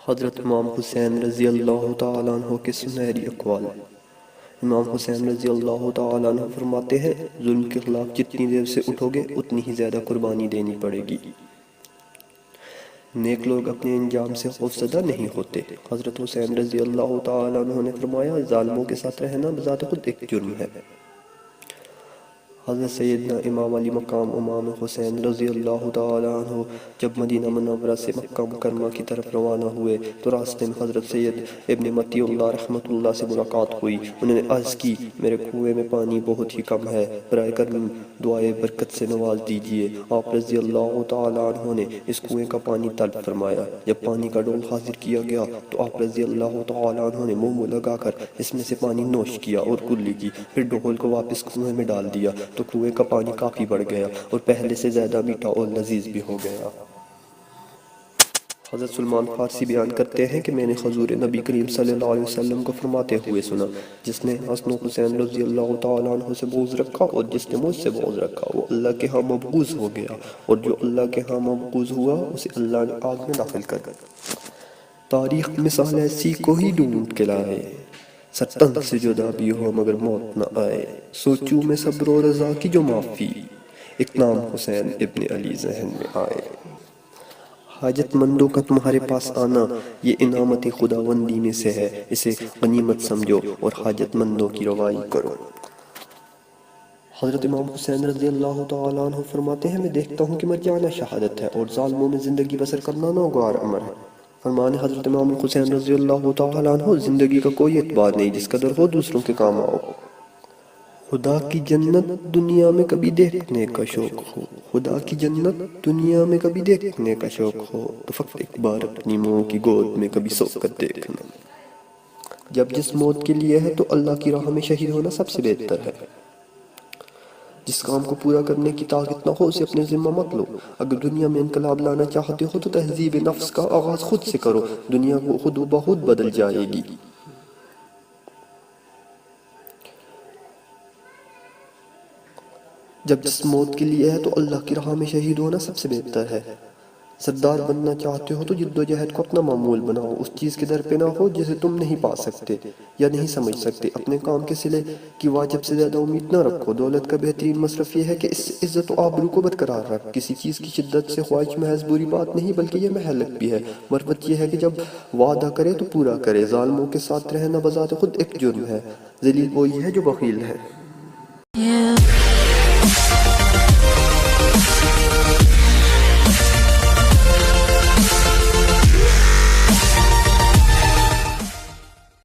حضرت امام حسین رضی اللہ تعالیٰ عنہ کے سنہری اقوال۔ امام حسین رضی اللہ تعالیٰ عنہ فرماتے ہیں، ظلم کے خلاف جتنی دیر سے اٹھو گے اتنی ہی زیادہ قربانی دینی پڑے گی۔ نیک لوگ اپنے انجام سے خوفزدہ نہیں ہوتے۔ حضرت حسین رضی اللہ تعالیٰ عنہ نے فرمایا، ظالموں کے ساتھ رہنا بذات خود ایک جرم ہے۔ حضرت سیدنا امام علی مقام امام حسین رضی اللہ تعالیٰ عنہ جب مدینہ منورہ سے مکہ مکرمہ کی طرف روانہ ہوئے تو راستے میں حضرت سید ابن متی اللہ رحمۃ اللہ سے ملاقات ہوئی۔ انہوں نے عرض کی، میرے کنویں میں پانی بہت ہی کم ہے، برائے کرم دعائے برکت سے نواز دیجیے۔ آپ رضی اللہ تعالیٰ عنہ نے اس کنویں کا پانی طلب فرمایا۔ جب پانی کا ڈول حاضر کیا گیا تو آپ رضی اللہ تعالیٰ عنہ نے منہ لگا کر اس میں سے پانی نوش کیا اور کلی کی، پھر ڈول کو واپس کنویں میں ڈال دیا تو کنویں کا پانی کافی بڑھ گیا اور پہلے سے زیادہ میٹھا اور لذیذ بھی ہو گیا۔ حضرت سلمان فارسی بیان کرتے ہیں کہ میں نے حضور نبی کریم صلی اللہ علیہ وسلم کو فرماتے ہوئے سنا، جس نے حسن و حسین رضی اللہ تعالیٰ عنہ سے بغض رکھا اور جس نے مجھ سے بغض رکھا وہ اللہ کے ہاں مبغوض ہو گیا، اور جو اللہ کے ہاں مبغوض ہوا اسے اللہ نے آگ میں داخل کر دیا۔ تاریخ مثال ایسی کو ہی ڈھونڈ کے لائے، ستن سے جدا بھی ہو مگر موت نہ آئے، سوچوں میں صبر و رضا کی جو معافی، ایک نام حسین ابن علی ذہن میں آئے۔ حاجت مندوں کا تمہارے پاس آنا یہ انعامت خداوندی میں سے ہے، اسے غنیمت سمجھو اور حاجت مندوں کی روائی کرو۔ حضرت امام حسین رضی اللہ تعالیٰ عنہ فرماتے ہیں، میں دیکھتا ہوں کہ مر جانا شہادت ہے اور ظالموں میں زندگی بسر کرنا ناگوار امر ہے۔ فرمان حضرت امام حسین رضی اللہ تعالیٰ عنہ، زندگی کا کوئی اعتبار نہیں جس قدر ہو دوسروں کے کام آؤ۔ خدا کی جنت دنیا میں کبھی دیکھنے کا شوق ہو، خدا کی جنت دنیا میں کبھی دیکھنے کا شوق ہو تو فقط ایک بار اپنی ماں کی گود میں کبھی سو کر دیکھنا۔ جب جس موت کے لیے ہے تو اللہ کی راہ میں شہید ہونا سب سے بہتر ہے۔ جس کام کو پورا کرنے کی طاقت نہ ہو اسے اپنے ذمہ مت لو۔ اگر دنیا میں انقلاب لانا چاہتے ہو تو تہذیب نفس کا آغاز خود سے کرو، دنیا کو خود بخود بدل جائے گی۔ جب جس موت کے لیے ہے تو اللہ کی راہ میں شہید ہونا سب سے بہتر ہے۔ سردار بننا چاہتے ہو تو جد و جہد کو اپنا معمول بناؤ، اس چیز کے در پہ نہ ہو جسے تم نہیں پا سکتے یا نہیں سمجھ سکتے۔ اپنے کام کے صلے کی واجب سے زیادہ امید نہ رکھو۔ دولت کا بہترین مصرف یہ ہے کہ اس سے عزت و آبرو کو برقرار رکھ۔ کسی چیز کی شدت سے خواہش محض بری بات نہیں بلکہ یہ مہلک بھی ہے۔ مروت یہ ہے کہ جب وعدہ کرے تو پورا کرے۔ ظالموں کے ساتھ رہنا بذات خود ایک جرم ہے، ذلیل وہی ہے جو بخیل ہے۔